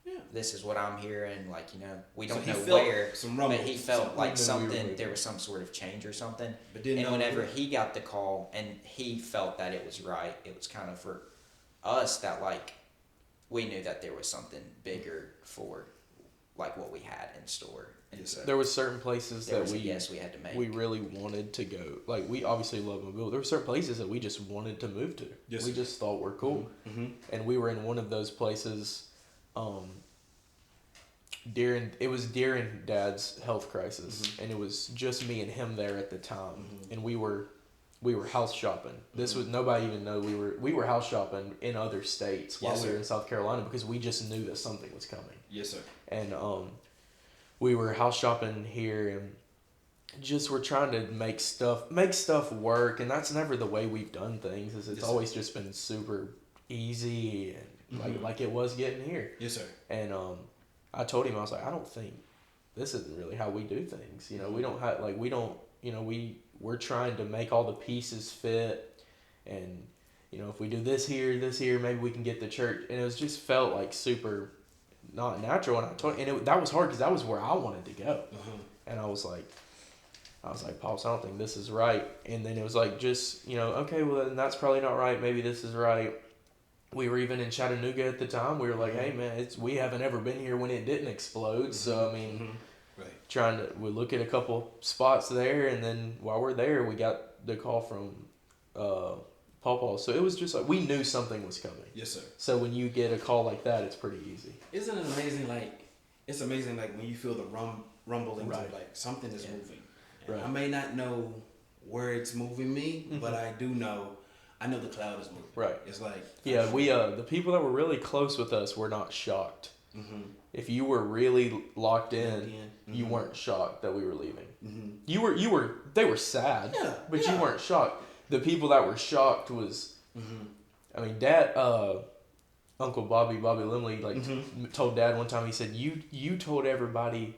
Yeah. this is what I'm hearing. Like, you know, we don't know felt where, some but rumbles. he felt like something. there was some sort of change or something. But didn't and know whenever what. he got the call and he felt that it was right, it was kind of for us that like we knew that there was something bigger for like what we had in store. And so There was certain places there that was a we guess we had to make. we really wanted to go. Like, we obviously love Mobile. There were certain places that we just wanted to move to. Yes, we sir. just thought were cool. Mm-hmm. And we were in one of those places during Dad's health crisis, and it was just me and him there at the time, and we were house shopping. This was nobody even know we were house shopping in other states while Yes, we sir. were in South Carolina because we just knew that something was coming. Yes, sir. And we were house shopping here and just were trying to make stuff work, and that's never the way we've done things. It's Yes, always just been super easy and like it was getting here. Yes, sir. And I told him, I was like, I don't think this isn't really how we do things. You know, we don't have like we don't you know we're trying to make all the pieces fit, and you know if we do this here, maybe we can get the church. And it was just felt like super not natural. And I told that was hard because that was where I wanted to go. And I was like, Pops, I don't think this is right. And then it was like, just, you know, okay, well, then that's probably not right. Maybe this is right. We were even in Chattanooga at the time. We were like, hey, man, we haven't ever been here when it didn't explode. So, I mean, Right. we look at a couple spots there. And then while we're there, we got the call from Pawpaw. So it was just like, we knew something was coming. Yes, sir. So when you get a call like that, it's pretty easy. Isn't it amazing? Like, it's amazing, like, when you feel the rumblings Right. of, like, something is moving. And Right. I may not know where it's moving me, but I know the cloud is moving. Right. It's like... Yeah, we the people that were really close with us were not shocked. If you were really locked in, you weren't shocked that we were leaving. They were sad, Yeah, but yeah. you weren't shocked. The people that were shocked was, I mean, Dad, Uncle Bobby Limley, like told Dad one time. He said, "You told everybody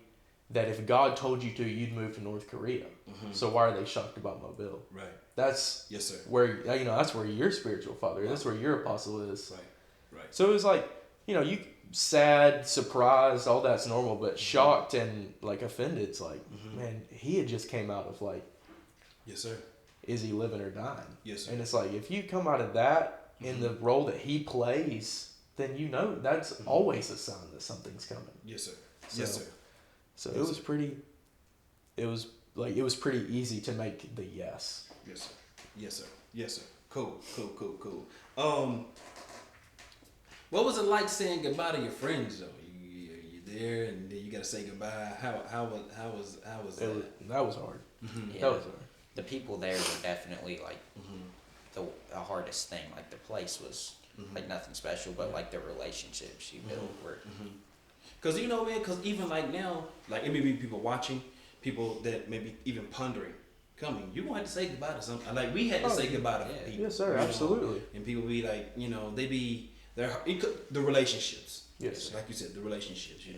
that if God told you to, you'd move to North Korea. So why are they shocked about Mobile? Right. That's Yes, sir. where that's where your spiritual father. That's where your apostle is. Right. So it was like, you sad, surprised, all that's normal, but shocked and like offended. It's like, man, he had just came out of like, yes, sir. is he living or dying? Yes, sir. And it's like, if you come out of that in the role that he plays, then that's always a sign that something's coming. Yes, sir. So, Yes, sir. So it was pretty. It was pretty easy to make the yes. Yes, sir. Yes, sir. Yes, sir. Cool. What was it like saying goodbye to your friends though? You there and then you gotta say goodbye. How was that? That was hard. Yeah, That was hard. the people there were definitely like the hardest thing. Like the place was like nothing special, but like the relationships you built were. Cause man, cause even like now, like it may be people watching, people that maybe even pondering, coming. You gonna have to say goodbye to something. Like we had to say goodbye to people. Yes, sir. Absolutely. And people be like, they be the relationships. Yes. Like you said, the relationships. You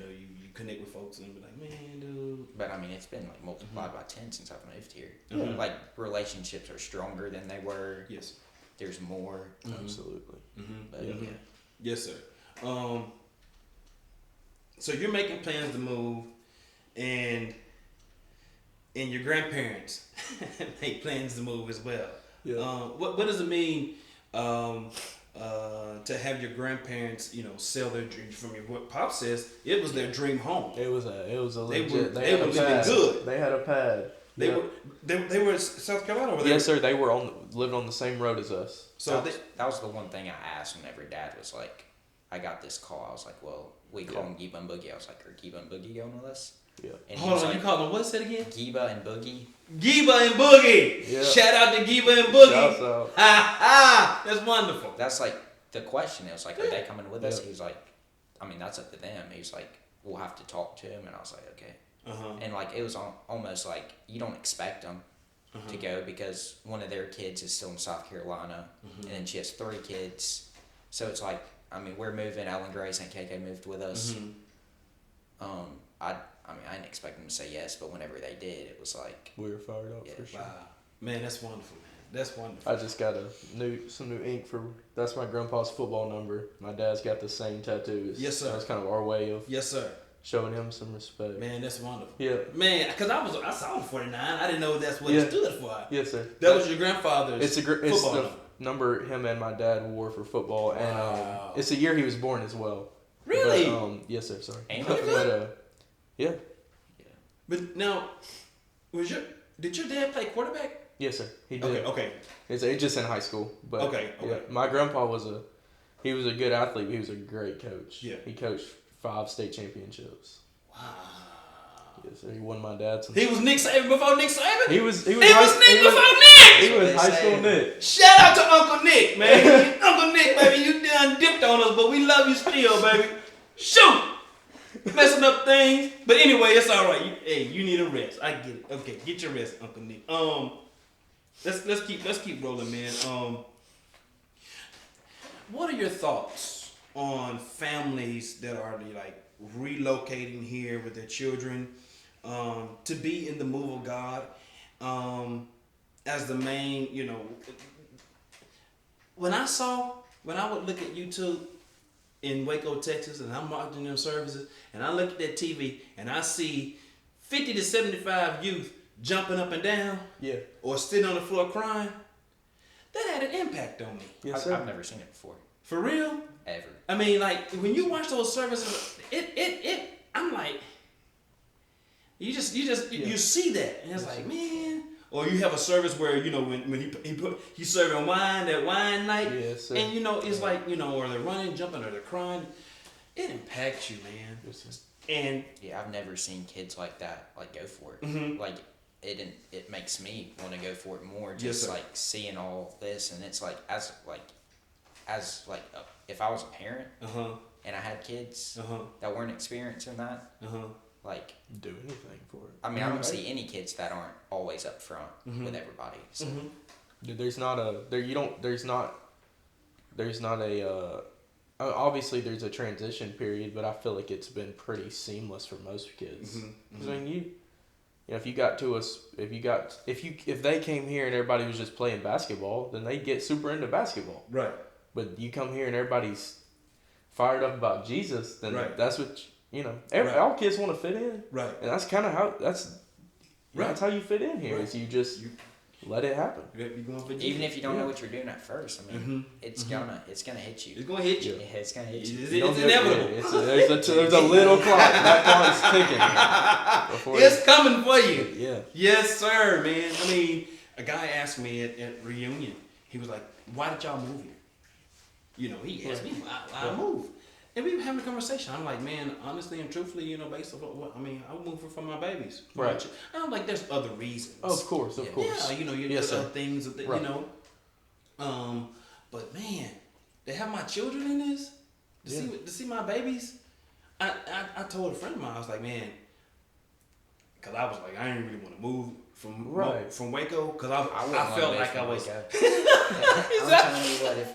connect with folks and be like, man, dude. But I mean, it's been like multiplied by 10 since I've moved here. Yeah. Like relationships are stronger than they were. Yes. There's more. Absolutely. But Yeah. Yes, sir. So you're making plans to move, and your grandparents make plans to move as well. Yeah. What does it mean to have your grandparents, sell their dream? From what Pop says, it was their dream home. It was a legit. They were living good. They had a pad. They were in South Carolina over there. Yes, sir. They were lived on the same road as us. So that was the one thing I asked whenever Dad was like, I got this call. I was like, well, we call him Giba and Boogie. I was like, are Giba and Boogie going with us? Yeah. And hold on, like, you call them what? Say it again. Giba and Boogie. Giba and Boogie. Yeah. Shout out to Giba and Boogie. Shouts out. That's wonderful. That's like the question. It was like, are they coming with us? Yeah. He was like, I mean, that's up to them. He was like, we'll have to talk to him. And I was like, okay. And like, it was almost like you don't expect them to go because one of their kids is still in South Carolina, and then she has 3 kids. So it's like, I mean, we're moving. Ellen Grace and KK moved with us. I didn't expect them to say yes, but whenever they did, it was like We were fired up for sure. Wow, man, that's wonderful, man. That's wonderful. I just got some new ink that's my grandpa's football number. My dad's got the same tattoos. Yes, sir. That's kind of our way of Yes, sir. showing him some respect. Man, that's wonderful. Yeah. Man, because I saw the 49. I didn't know that's what it stood for. Yes, sir. That was your grandfather's It's football the number. number him and my dad wore for football, Wow. and it's the year he was born as well. Really? But, yes, sir. Sorry. Ain't But, yeah. But now, did your dad play quarterback? Yes, sir. He did. Okay. It's just in high school, but Okay. yeah. My grandpa was a good athlete. He was a great coach. Yeah. He coached 5 state championships. Wow. Yes, sir. He won my dad's. He was Nick Saban before Nick Saban? He was Nick before Nick! He was high school Nick. Shout out to Uncle Nick, man. Uncle Nick, baby, you done dipped on us, but we love you still, baby. Shoot! Messing up things. But anyway, it's all right. You need a rest. I get it. Okay, get your rest, Uncle Nick. Let's keep rolling, man. What are your thoughts on families that are like relocating here with their children to be in the move of God as the main, when I would look at YouTube in Waco, Texas, and I'm watching them services, and I look at that TV, and I see 50 to 75 youth jumping up and down, or sitting on the floor crying, that had an impact on me. Yes, sir. I've never seen it before. For real? Ever. I mean, like, when you watch those services, I'm like, you see that, and it's like, man. Or you have a service where, when he's serving wine, that wine night, Yes, sir. and it's like, or they're running, jumping, or they're crying. It impacts you, man. Yes, sir. And Yeah, I've never seen kids like that go for it. Mhm. Like it makes me want to go for it more. Yes, Just sir. like seeing all this, and it's like as if I was a parent and I had kids that weren't experiencing that, like Do anything for it. I mean, I don't see any kids that aren't always up front with everybody. So Dude, there's not a obviously there's a transition period, but I feel like it's been pretty seamless for most kids. Mm-hmm. 'Cause, I mean, you know, if they came here and everybody was just playing basketball, then they get super into basketball. Right. But you come here and everybody's fired up about Jesus, then Right. that's what right. All kids want to fit in, Right. and that's kind of how that's how you fit in here. Right. Is you just let it happen. You're going for Jesus. Even if you don't know what you're doing at first, I mean, Mm-hmm. it's gonna hit you. It's gonna hit you. Yeah, it's gonna hit you. It's inevitable. There's a little clock. That clock's ticking. It's coming for you. Yeah. Yes, sir, man. I mean, a guy asked me at reunion. He was like, "Why did y'all move here?" You know, he asked me why I moved. And we were having a conversation. I'm like, man, honestly and truthfully, based on what I moved for my babies. Right. And I'm like, there's other reasons. Of course. Yeah, Yes, other sir. things, Right. But man, they have my children in this. To see my babies. I told a friend of mine, I was like, man, because I was like, I didn't really want to move from Waco because I felt like I was. I'm telling you what, if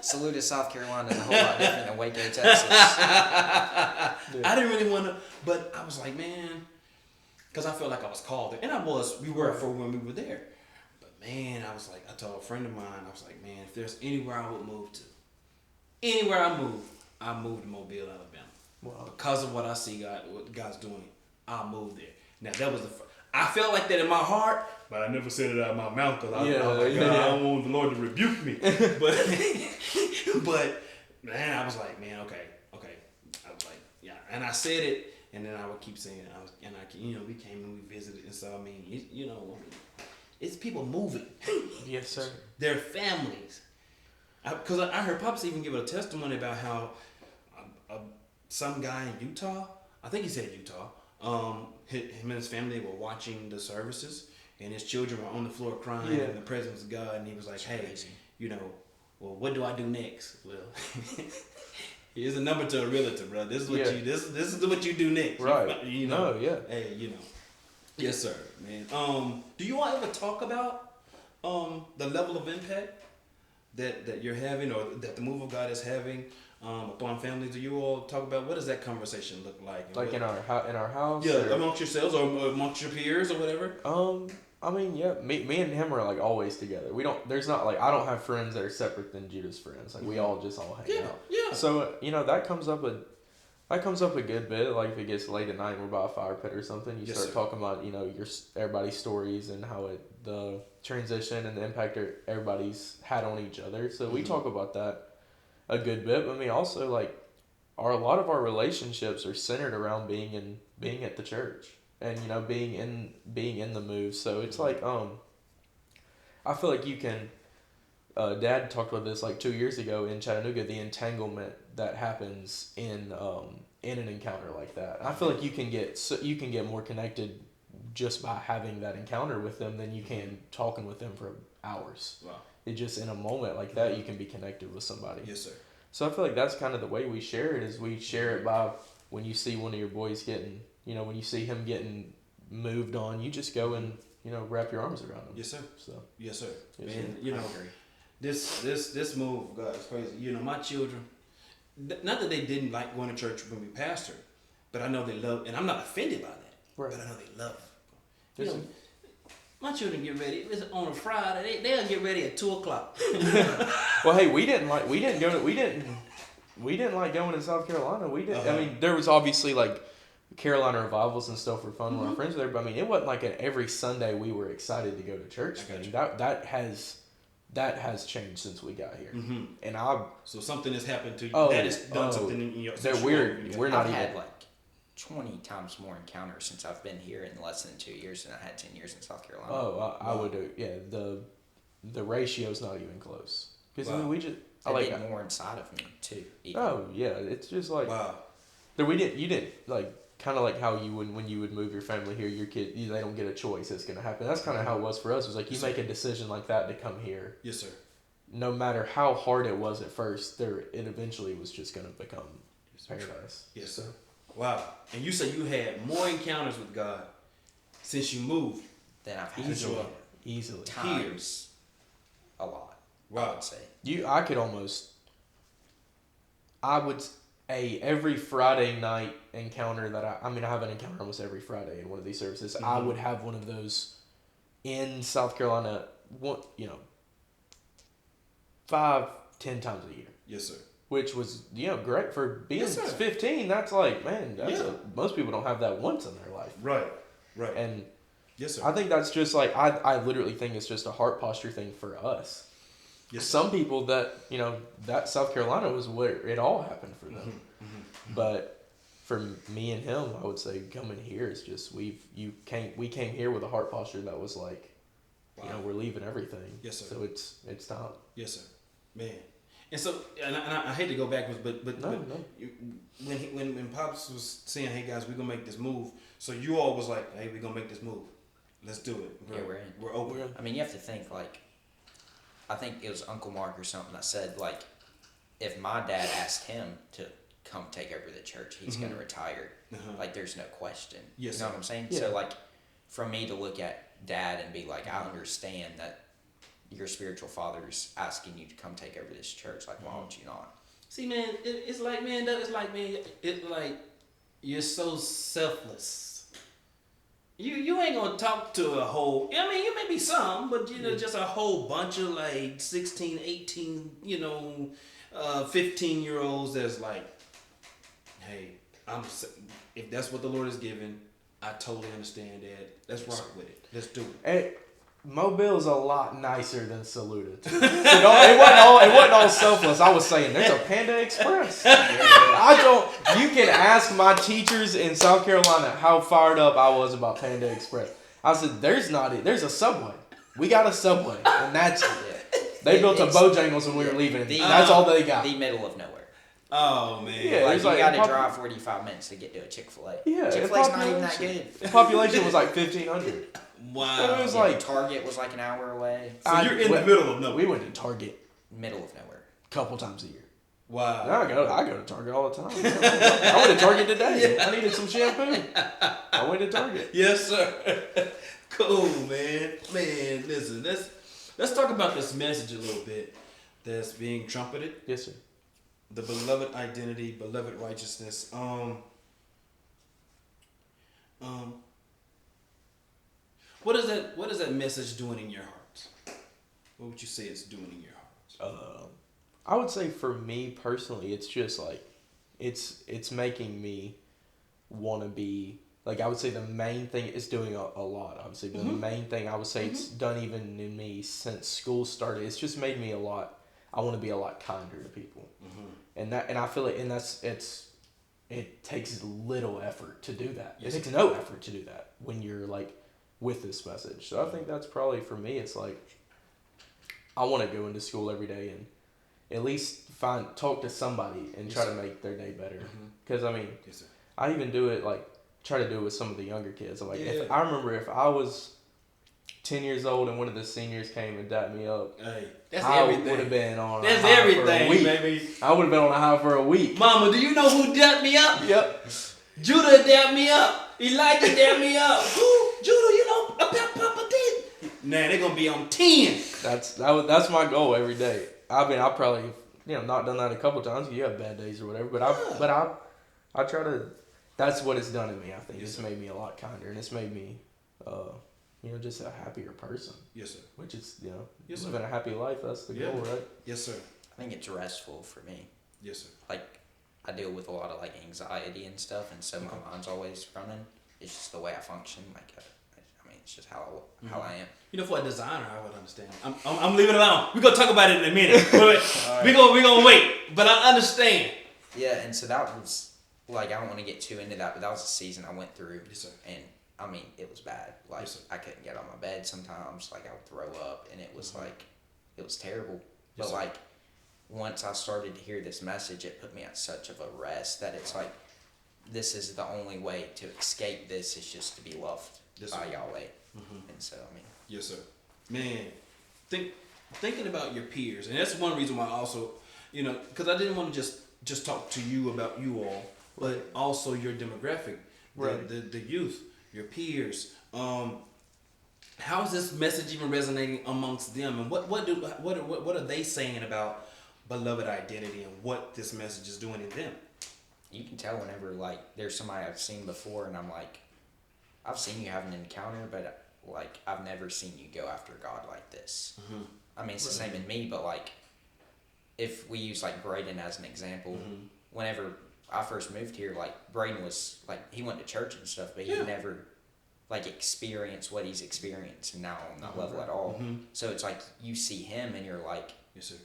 Saluda, South Carolina is a whole lot different than Waco, Texas. I didn't really want to, but I was like, man, because I felt like I was called there, and we were for when we were there. But man, I was like, I told a friend of mine, I was like, man, if there's anywhere I would move to, anywhere I moved to Mobile, Alabama. Wow. Because of what I see what God's doing, I'll move there. Now that was I felt like that in my heart, but I never said it out of my mouth because I was like, God, I don't want the Lord to rebuke me. but man, I was like, man, okay. I was like, yeah, and I said it, and then I would keep saying it. We came and we visited, and so I mean, it's people moving. Yes, sir. Their families. Because I heard Pops even give a testimony about how some guy in Utah, I think he said Utah, him and his family were watching the services, and his children were on the floor crying in the presence of God, and he was like, hey, well, what do I do next? Well, here's a number to a realtor, bro. This is what this is what you do next. Right. Hey, Yes, sir, man. Do you all ever talk about the level of impact that you're having, or that the move of God is having upon families? Do you all talk about, what does that conversation look like? Like in our house? Yeah, or? amongst yourselves or amongst your peers or whatever. I mean, yeah, me and him are like always together. There's not like, I don't have friends that are separate than Judah's friends. Like we all hang out. Yeah. So that comes up a good bit. Like if it gets late at night and we're by a fire pit or something, you start talking about everybody's stories and how the transition and the impact everybody's had on each other. So we talk about that a good bit. But I mean, also like a lot of our relationships are centered around being at the church and being in the move. So it's like I feel like you can. Dad talked about this like 2 years ago in Chattanooga, the entanglement that happens in an encounter like that. I feel like you can get more connected just by having that encounter with them than you can talking with them for hours. Wow. It just, in a moment like that, you can be connected with somebody. Yes, sir. So I feel like that's kind of the way we share it, is we share it by when you see one of your boys getting, when you see him getting moved on, you just go and, wrap your arms around him. Yes, sir. So. Yes, sir. Yes, Man, I agree. This move, God, is crazy. My children, not that they didn't like going to church when we pastored, but I know they love, and I'm not offended by that. Right. But I know they love. Yes, My children get ready. It's on a Friday. They'll get ready at 2:00. Well, hey, we didn't like going to South Carolina. We didn't. I mean, there was obviously like Carolina revivals and stuff for fun when our friends were there. But I mean, it wasn't like every Sunday we were excited to go to church. That has changed since we got here. Mm-hmm. And So something has happened to you. Oh, that has done something in your. we're not I've even. had like 20 times more encounters since I've been here in less than 2 years than I had 10 years in South Carolina. Oh, I would do. Yeah, the ratio's not even close. Because I mean, we just. I get more inside of me too. Even. Oh yeah, it's just like. Wow. You didn't like. Kind of like how you would, when you would move your family here, your kid, they don't get a choice. It's going to happen. That's kind of how it was for us. It was like, you make a decision like that to come here. Yes, sir. No matter how hard it was at first, it eventually was just going to become paradise. Yes, sir. Wow. And you say you had more encounters with God since you moved. Than I've had Easily. times a lot. Wow. I would say. I could almost, I would every Friday night encounter that I have an encounter almost every Friday in one of these services. I would have one of those in South Carolina, 5-10 times a year. Yes, sir. Which was, great for being Yes, sir. 15. That's like, man, most people don't have that once in their life. Right. And yes, sir. I think that's just like, I literally think it's just a heart posture thing for us. Yes, sir. Some people that, that South Carolina was where it all happened for them. But for me and him, I would say coming here is just, we came here with a heart posture that was like, Wow. we're leaving everything. Yes, sir. So it's time. Yes, sir. Man. And so, and I hate to go backwards, but No. when Pops was saying, "Hey guys, we're gonna make this move," so you all was like, "Hey, we're gonna make this move. Let's do it. We're open." I mean, you have to think, like, I think it was Uncle Mark or something that said, like, if my dad asked him to come take over the church, he's gonna retire. Like, there's no question. Yes, you know sir. what I'm saying? Yeah. So, like, for me to look at Dad and be like, I understand that your spiritual father's asking you to come take over this church. Like, why would you not? See, man, it's like, man, you're so selfless. You ain't gonna talk to a whole, I mean, you may be some, but just a whole bunch of like 16, 18, 15-year-olds that's like, hey, if that's what the Lord is giving, I totally understand that. Let's rock with it. Let's do it. Hey, Mobile's a lot nicer than Saluda. So it wasn't all selfless. I was saying there's a Panda Express. You can ask my teachers in South Carolina how fired up I was about Panda Express. I said there's a Subway. We got a Subway, and that's it. They built a Bojangles when we were leaving. That's all they got. The middle of nowhere. Oh man! Yeah, like, it's you like got to drive 45 minutes to get to a Chick-fil-A. Yeah, Chick-fil-A's not even that good. The population was like 1,500. Wow. It was like Target was like an hour away. So you're in the middle of nowhere. We went to Target Middle of nowhere. a couple times a year. Wow. I go to Target all the time. I went to Target today. I needed some shampoo. I went to Target. Yes, sir. Cool, man. Man, listen, let's talk about this message a little bit that's being trumpeted. Yes, sir. The beloved identity, beloved righteousness. What is that message doing in your hearts? What would you say it's doing in your hearts? I would say for me personally, it's just like, it's making me want to be, like, I would say the main thing is doing a lot. Obviously, but the main thing I would say it's done even in me since school started. It's just made me I want to be a lot kinder to people. And I feel it, and it takes little effort to do that. Yes. It takes no effort to do that when you're like with this message. So I think that's probably for me. It's like I want to go into school every day and at least talk to somebody and try to make their day better. Because I mean, Yes, sir. I even do it try to do it with some of the younger kids. I'm like, Yeah. I remember if I was 10 years old and one of the seniors came and dapped me up, Hey, that's I everything. would have been on That's a high for a everything, week. baby. I would have been on a high for a week. Mama, do you know who dapped me up? Yep. Judah dapped me up. Elijah dapped me up. Who? Judah, Papa did. Nah, they're gonna be on 10. That's my goal every day. I mean, I probably not done that a couple times. You have bad days or whatever, but I try to. That's what it's done to me. I think it's made me a lot kinder, and it's made me, just a happier person. Yes, sir. Which is Yes, sir. living a happy life. That's the goal, right? Yes, sir. I think it's restful for me. Yes, sir. Like, I deal with a lot of like anxiety and stuff, and so my mind's always running. It's just the way I function. Like, I mean, it's just how I am. For a designer, I would understand. I'm leaving it alone. We're gonna talk about it in a minute. We're gonna wait. But I understand. Yeah, and so that was like, I don't want to get too into that, but that was a season I went through. Yes, sir. And I mean, it was bad. Like, Yes, sir. I couldn't get on my bed sometimes. Like, I would throw up, and it was like, it was terrible. Yes, but sir. like, once I started to hear this message, it put me at such of a rest that it's like, this is the only way to escape this, is just to be loved Yes, by sir. Yahweh. And so, I mean, Yes, sir. Man, thinking about your peers, and that's one reason why I also, because I didn't want to just talk to you about you all, but also your demographic, Right. the youth, your peers. How is this message even resonating amongst them, and what are they saying about beloved identity and what this message is doing in them. You can tell whenever like there's somebody I've seen before, and I'm like, I've seen you have an encounter, but like I've never seen you go after God like this. Mm-hmm. I mean, it's the same in me, but like if we use like Braden as an example, whenever I first moved here, like Braden was like he went to church and stuff, but he never like experienced what he's experiencing now on that level at all. So it's like you see him and you're like, yes, sir.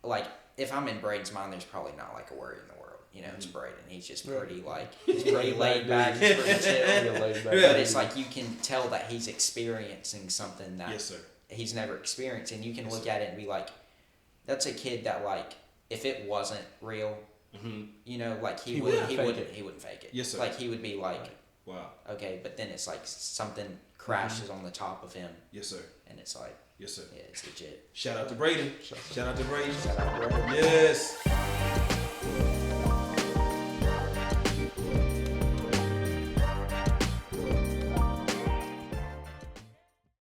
Like if I'm in Braden's mind, there's probably not like a worry in the world. You know, it's Braden. He's just pretty like he's pretty laid back. He's pretty chill. But it's like you can tell that he's experiencing something that he's never experienced, and you can look at it and be like, that's a kid that like if it wasn't real, you know, like he wouldn't fake it. Yes, sir. Like he would be like, wow, okay, but then it's like something crashes on the top of him. Yes, sir. And it's like, yes, sir. Yeah, it's legit. Shout out to Braden. Shout out to Braden. Shout out to Braden. Yes.